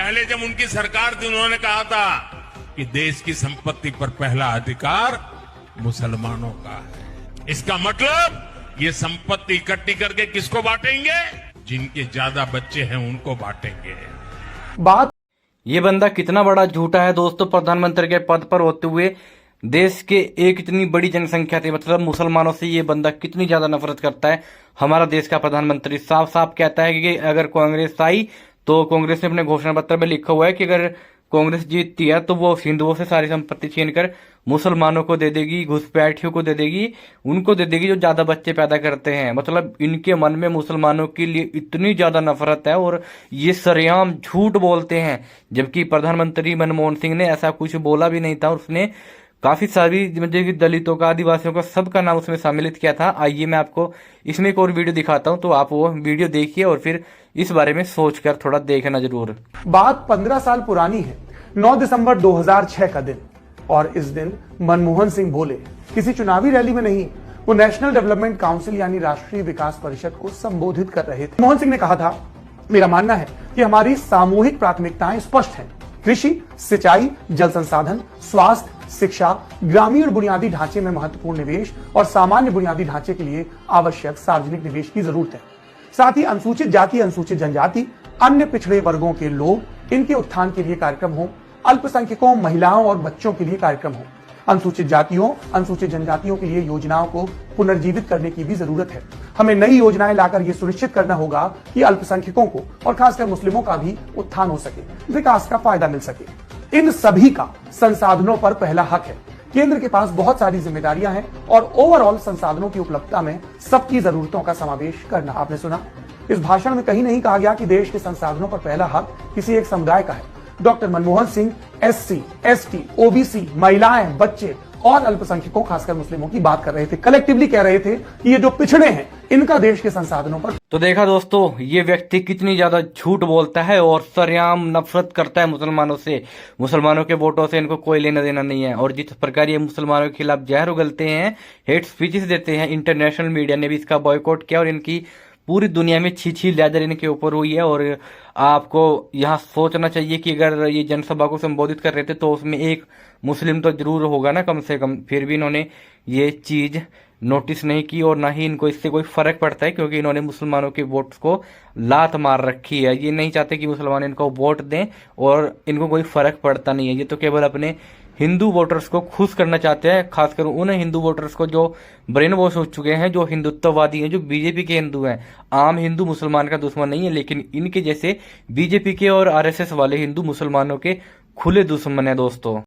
पहले जब उनकी सरकार थी उन्होंने कहा था कि देश की संपत्ति पर पहला अधिकार मुसलमानों का है। इसका मतलब ये संपत्ति इकट्ठी करके किसको बांटेंगे? जिनके ज्यादा बच्चे हैं उनको बांटेंगे। बात ये बंदा कितना बड़ा झूठा है दोस्तों। प्रधानमंत्री के पद पर होते हुए देश के एक इतनी बड़ी जनसंख्या थी, मतलब मुसलमानों से ये बंदा कितनी ज्यादा नफरत करता है। हमारा देश का प्रधानमंत्री साफ साफ कहता है कि अगर कांग्रेस आई तो कांग्रेस ने अपने घोषणा पत्र में लिखा हुआ है कि अगर कांग्रेस जीतती है तो वो हिंदुओं से सारी संपत्ति छीन कर मुसलमानों को दे देगी, घुसपैठियों को दे देगी, उनको दे देगी जो ज्यादा बच्चे पैदा करते हैं। मतलब इनके मन में मुसलमानों के लिए इतनी ज्यादा नफरत है और ये सरेआम झूठ बोलते हैं। जबकि प्रधानमंत्री मनमोहन सिंह ने ऐसा कुछ बोला भी नहीं था। उसने काफी सारी मतलब कि दलितों का, आदिवासियों का, सबका नाम उसमें सम्मिलित किया था। आइए मैं आपको इसमें एक और वीडियो दिखाता हूं, तो आप वो वीडियो देखिए और फिर इस बारे में सोचकर थोड़ा देखना जरूर। बात 15 साल पुरानी है। 9 दिसंबर 2006 का दिन, और इस दिन मनमोहन सिंह बोले किसी चुनावी रैली में नहीं, वो नेशनल डेवलपमेंट काउंसिल यानी राष्ट्रीय विकास परिषद को संबोधित कर रहे थे। मनमोहन सिंह ने कहा था, मेरा मानना है कि हमारी सामूहिक प्राथमिकताएं स्पष्ट हैं। कृषि, सिंचाई, जल संसाधन, स्वास्थ्य, शिक्षा, ग्रामीण बुनियादी ढांचे में महत्वपूर्ण निवेश और सामान्य बुनियादी ढांचे के लिए आवश्यक सार्वजनिक निवेश की जरूरत है। साथ ही अनुसूचित जाति, अनुसूचित जनजाति, अन्य पिछड़े वर्गों के लोग, इनके उत्थान के लिए कार्यक्रम हो। अल्पसंख्यकों, महिलाओं और बच्चों के लिए कार्यक्रम हो। अनुसूचित जातियों, अनुसूचित जनजातियों के लिए योजनाओं को पुनर्जीवित करने की भी जरूरत है। हमें नई योजनाएं लाकर यह सुनिश्चित करना होगा कि अल्पसंख्यकों को और खासकर मुस्लिमों का भी उत्थान हो सके, विकास का फायदा मिल सके। इन सभी का संसाधनों पर पहला हक है। केंद्र के पास बहुत सारी जिम्मेदारियां हैं और ओवरऑल संसाधनों की उपलब्धता में सबकी जरूरतों का समावेश करना। आपने सुना, इस भाषण में कहीं नहीं कहा गया कि देश के संसाधनों पर पहला हक किसी एक समुदाय का है। Doctor Manmohan Singh SC, ST, OBC, महिलाएं, बच्चे और अल्पसंख्यकों, खासकर मुस्लिमों की बात कर रहे थे। कलेक्टिवली कह रहे थे कि ये जो पिछड़े हैं इनका देश के संसाधनों पर। तो देखा दोस्तों, ये व्यक्ति कितनी ज्यादा झूठ बोलता है और सरेआम नफरत करता है मुसलमानों से। मुसलमानों के वोटों से इनको कोई लेना देना नहीं है। और जिस प्रकार ये मुसलमानों के खिलाफ जहर उगलते हैं, हेट स्पीचेस देते हैं, इंटरनेशनल मीडिया ने भी इसका बॉयकॉट किया और इनकी पूरी दुनिया में छी लेदर इनके ऊपर हुई है। और आपको यहाँ सोचना चाहिए कि अगर ये जनसभा को संबोधित कर रहे थे तो उसमें एक मुस्लिम तो जरूर होगा ना कम से कम। फिर भी इन्होंने ये चीज नोटिस नहीं की और ना ही इनको इससे कोई फर्क पड़ता है, क्योंकि इन्होंने मुसलमानों के वोट्स को लात मार रखी है। ये नहीं चाहते कि मुसलमान इनको वोट दें और इनको कोई फर्क पड़ता नहीं है। ये तो केवल अपने हिंदू वोटर्स को खुश करना चाहते हैं, खासकर उन हिंदू वोटर्स को जो ब्रेन वॉश हो चुके हैं, जो हिंदुत्ववादी हैं, जो बीजेपी के हिंदू हैं। आम हिंदू मुसलमान का दुश्मन नहीं है, लेकिन इनके जैसे बीजेपी के और आरएसएस वाले हिंदू मुसलमानों के खुले दुश्मन है दोस्तों।